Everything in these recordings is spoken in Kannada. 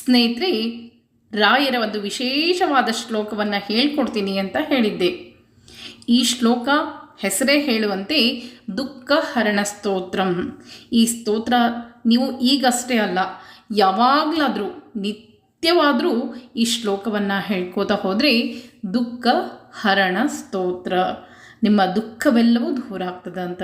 ಸ್ನೇಹಿತರೆ, ರಾಯರ ಒಂದು ವಿಶೇಷವಾದ ಶ್ಲೋಕವನ್ನು ಹೇಳ್ಕೊಡ್ತೀನಿ ಅಂತ ಹೇಳಿದ್ದೆ. ಈ ಶ್ಲೋಕ ಹೆಸರೇ ಹೇಳುವಂತೆ ದುಃಖ ಹರಣ ಸ್ತೋತ್ರಂ. ಈ ಸ್ತೋತ್ರ ನೀವು ಈಗಷ್ಟೇ ಅಲ್ಲ, ಯಾವಾಗಲಾದರೂ ನಿತ್ಯವಾದರೂ ಈ ಶ್ಲೋಕವನ್ನು ಹೇಳ್ಕೋತಾ ಹೋದರೆ ದುಃಖ ಹರಣ ಸ್ತೋತ್ರ, ನಿಮ್ಮ ದುಃಖವೆಲ್ಲವೂ ದೂರ ಆಗ್ತದೆ ಅಂತ.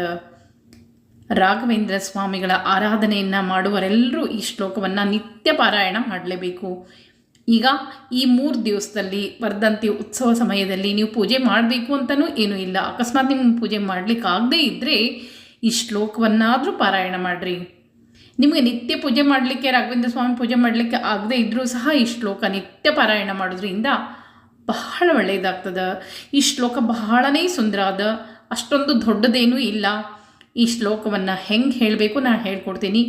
ರಾಘವೇಂದ್ರ ಸ್ವಾಮಿಗಳ ಆರಾಧನೆಯನ್ನು ಮಾಡುವರೆಲ್ಲರೂ ಈ ಶ್ಲೋಕವನ್ನು ನಿತ್ಯ ಪಾರಾಯಣ ಮಾಡಲೇಬೇಕು. ಈಗ ಈ 3 ದಿವಸದಲ್ಲಿ ವರ್ಧಂತಿ ಉತ್ಸವ ಸಮಯದಲ್ಲಿ ನೀವು ಪೂಜೆ ಮಾಡಬೇಕು ಅಂತಲೂ ಏನೂ ಇಲ್ಲ. ಅಕಸ್ಮಾತ್ ನಿಮ್ಗೆ ಪೂಜೆ ಮಾಡಲಿಕ್ಕೆ ಆಗದೇ ಇದ್ದರೆ ಈ ಶ್ಲೋಕವನ್ನಾದರೂ ಪಾರಾಯಣ ಮಾಡಿರಿ. ನಿಮಗೆ ನಿತ್ಯ ಪೂಜೆ ಮಾಡಲಿಕ್ಕೆ, ರಾಘವೇಂದ್ರ ಸ್ವಾಮಿ ಪೂಜೆ ಮಾಡಲಿಕ್ಕೆ ಆಗದೇ ಇದ್ದರೂ ಸಹ ಈ ಶ್ಲೋಕ ನಿತ್ಯ ಪಾರಾಯಣ ಮಾಡೋದ್ರಿಂದ ಬಹಳ ಒಳ್ಳೆಯದಾಗ್ತದೆ. ಈ ಶ್ಲೋಕ ಬಹಳನೇ ಸುಂದರ ಅದ, ಅಷ್ಟೊಂದು ದೊಡ್ಡದೇನೂ ಇಲ್ಲ. ಈ ಶ್ಲೋಕವನ್ನು ಹೆಂಗೆ ಹೇಳಬೇಕು ನಾನು ಹೇಳ್ಕೊಡ್ತೀನಿ.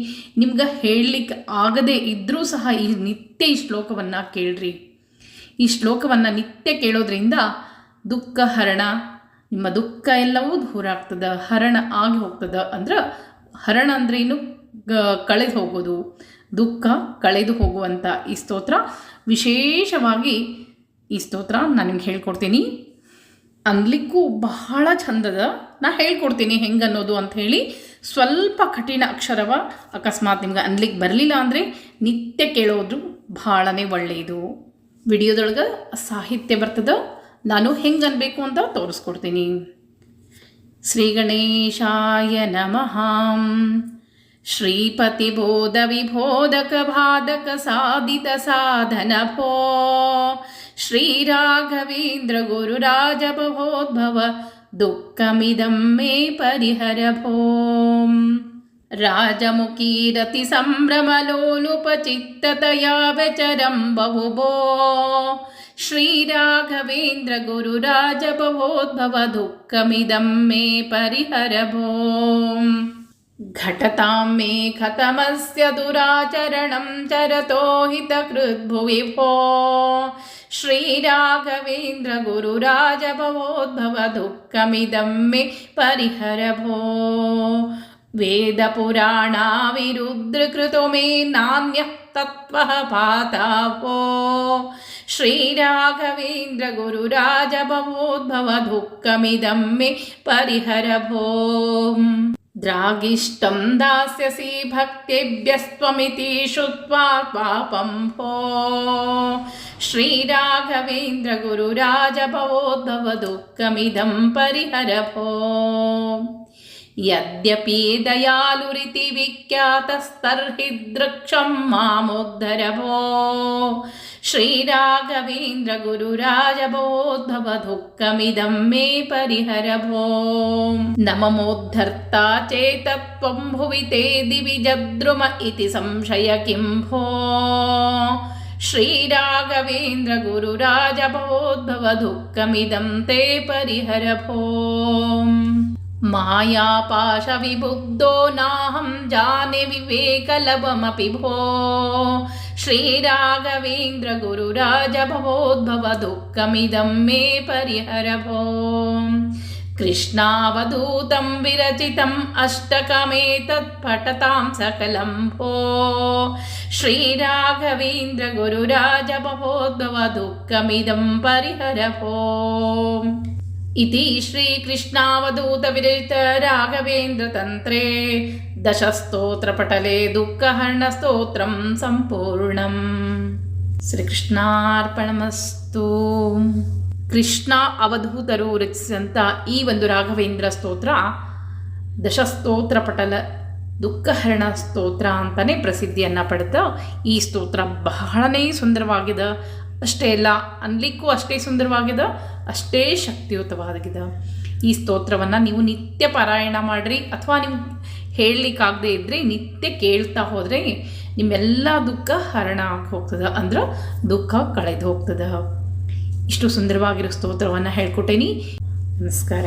ನಿಮ್ಗೆ ಹೇಳಲಿಕ್ಕೆ ಆಗದೇ ಇದ್ದರೂ ಸಹ ನಿತ್ಯ ಈ ಶ್ಲೋಕವನ್ನು ಕೇಳ್ರಿ. ಈ ಶ್ಲೋಕವನ್ನು ನಿತ್ಯ ಕೇಳೋದ್ರಿಂದ ದುಃಖ ಹರಣ, ನಿಮ್ಮ ದುಃಖ ಎಲ್ಲವೂ ದೂರ ಆಗ್ತದೆ, ಹರಣ ಆಗಿ ಹೋಗ್ತದೆ. ಅಂದ್ರೆ ಹರಣ ಅಂದರೆ ಏನು, ಕಳೆದು ಹೋಗೋದು, ದುಃಖ ಕಳೆದು ಹೋಗುವಂಥ ಈ ಸ್ತೋತ್ರ. ವಿಶೇಷವಾಗಿ ಈ ಸ್ತೋತ್ರ ನಾನು ನಿಮ್ಗೆ ಹೇಳ್ಕೊಡ್ತೀನಿ. ಅನ್ಲಿಕ್ಕೂ ಬಹಳ ಚಂದದ, ನಾ ಹೇಳ್ಕೊಡ್ತೀನಿ ಹೆಂಗೆ ಅನ್ನೋದು ಅಂಥೇಳಿ. ಸ್ವಲ್ಪ ಕಠಿಣ ಅಕ್ಷರವ, ಅಕಸ್ಮಾತ್ ನಿಮ್ಗೆ ಅನ್ಲಿಕ್ಕೆ ಬರಲಿಲ್ಲ ಅಂದರೆ ನಿತ್ಯ ಕೇಳೋದು ಬಹಳನೇ ಒಳ್ಳೆಯದು. ವಿಡಿಯೋದೊಳಗೆ ಸಾಹಿತ್ಯ ಬರ್ತದೆ, ನಾನು ಹೆಂಗೆ ಅನ್ಬೇಕು ಅಂತ ತೋರಿಸ್ಕೊಡ್ತೀನಿ. ಶ್ರೀ ಗಣೇಶಾಯ ನಮಃ. ಶ್ರೀಪತಿ ಬೋಧ ವಿಬೋಧಕ ಬಾಧಕ ಸಾಧಿತ ಸಾಧನ ಭೋ ಶ್ರೀ ರಾಘವೇಂದ್ರ ಗುರು ರಾಜಭವೋದ್ಭವ ದುಃಖಮಿದಂ ಮೇ ಪರಿಹರ ಭೋಂ. ರಾಜಮುಖಿ ರತಿ ಸಂಭ್ರಮಲೋಲುಪಚಿತ್ತತಯಾ ವ್ಯಚರಂ ಬಹುಭೋ ಶ್ರೀ ರಾಘವೇಂದ್ರ ಗುರು ರಾಜಭವೋದ್ಭವ ದುಃಖಮಿದಂ ಮೇ ಪರಿಹರ ಭೋಂ. ಘಟತಾಂ ಮೇ ಖತಮಸ್ಯ ದುರಾಚರಣಂ ಚರತೋ ಹಿತಕೃದ್ಭುವಿ ಭೋ ಶ್ರೀ ರಾಘವೇಂದ್ರ ಗುರು ರಾಜಭವೋದ್ಭವ ದುಃಖಮಿದಂ ಮೇ ಪರಿಹರ ಭೋ. ವೇದ ಪುರಾಣ ವಿರುದ್ಧಕೃತೋ ಮೇ ನಾನ್ಯಃ ತತ್ವಃ ಪಾತಾಪೋ ಶ್ರೀ ರಾಘವೇಂದ್ರ ಗುರು ರಾಜಭವೋದ್ಭವ ದುಃಖಮಿದಂ ಮೇ ಪರಿಹರ ಭೋ. ದ್ರಾಗಿಷ್ಟಂ ದಾಸ್ಯಸಿ ಭಕ್ತೇಭ್ಯಸ್ತ್ವಮಿತಿ ಶುತ್ವಾ ಪಾಪಂ ಭೋ ಶ್ರೀ ರಾಘವೇಂದ್ರ ಗುರು ರಾಜಭವೋದ್ಭವ ದುಃಖಮಿದಂ ಪರಿಹರ ಭೋ. ಯದ್ಯಪಿ ದಯಾಲುರಿತಿ ವಿಖ್ಯಾತಸ್ತರ್ಹಿ ದೃಕ್ಷಂ ಮಾಮೋದ್ಧರ ಭೋ ಶ್ರೀ ರಾಘವೇಂದ್ರ ಗುರು ರಾಜಭವೋದ್ಭವ ದುಃಖಮಿದಂ ಮೇ ಪರಿಹರ ಭೋ. ನಮಮೋದ್ಧರ್ತಾ ಚೇತತ್ವಂ ಭುವಿ ತೇ ದಿವಿ ಜದ್ರುಮ ಇತಿ ಸಂಶಯ ಕಿಂ ಭೋ ಶ್ರೀ ರಾಘವೇಂದ್ರ ಗುರು ರಾಜಭವೋದ್ಭವ ದುಃಖಮಿದಂ ತೇ ಪರಿಹರ ಭೋ. ಮಾಯಾಪಾಶ ವಿಬುದ್ಧೋ ನಾಹಂ ಜಾನೆ ವಿವೇಕಲಭಮಪಿ ಭೋ ಶ್ರೀ ರಾಘವೇಂದ್ರ ಗುರು ರಾಜಭವೋದ್ಭವ ದುಃಖಮಿದಂ ಮೇ ಪರಿಹರ ಭೋ. ಕೃಷ್ಣಾವಧೂತಂ ವಿರಚಿತಂ ಅಷ್ಟಕಮೇತತ್ ಪಠತಾಂ ಸಕಲಂ ಭೋ ಶ್ರೀ ರಾಘವೇಂದ್ರ ಗುರು ರಾಜಭವೋದ್ಭವ ದುಃಖಮಿದಂ ಪರಿಹರ ಭೋ. ಇತಿ ಶ್ರೀ ಕೃಷ್ಣಾವಧೂತ ವಿರಚಿತ ರಾಘವೇಂದ್ರ ತಂತ್ರೇ ದಶಸ್ತೋತ್ರ ಪಟಲೆ ದುಃಖಹರಣ ಸ್ತೋತ್ರಂ ಸಂಪೂರ್ಣಂ. ಶ್ರೀಕೃಷ್ಣಾರ್ಪಣಮಸ್ತು. ಕೃಷ್ಣ ಅವಧೂತರು ರಚಿಸಿದಂಥ ಈ ಒಂದು ರಾಘವೇಂದ್ರ ಸ್ತೋತ್ರ ದಶಸ್ತೋತ್ರ ಪಟಲ ದುಃಖಹರಣ ಸ್ತೋತ್ರ ಅಂತಲೇ ಪ್ರಸಿದ್ಧಿಯನ್ನು ಪಡೆದ ಈ ಸ್ತೋತ್ರ ಬಹಳನೇ ಸುಂದರವಾಗಿದೆ. ಅಷ್ಟೇ ಅಲ್ಲ, ಅನ್ಲಿಕ್ಕೂ ಅಷ್ಟೇ ಸುಂದರವಾಗಿದೆ, ಅಷ್ಟೇ ಶಕ್ತಿಯುತವಾಗಿದೆ. ಈ ಸ್ತೋತ್ರವನ್ನು ನೀವು ನಿತ್ಯ ಪಾರಾಯಣ ಮಾಡಿರಿ, ಅಥವಾ ನಿಮ್ಗೆ ಹೇಳಲಿಕ್ಕಾಗದೇ ಇದ್ದರೆ ನಿತ್ಯ ಕೇಳ್ತಾ ಹೋದರೆ ನಿಮ್ಮೆಲ್ಲ ದುಃಖ ಹರಣ ಆಗಿ ಹೋಗ್ತದೆ, ಅಂದ್ರೆ ದುಃಖ ಕಳೆದು ಹೋಗ್ತದೆ. ಇಷ್ಟು ಸುಂದರವಾಗಿರೋ ಸ್ತೋತ್ರವನ್ನು ಹೇಳ್ಕೊಟ್ಟೇನಿ. ನಮಸ್ಕಾರ.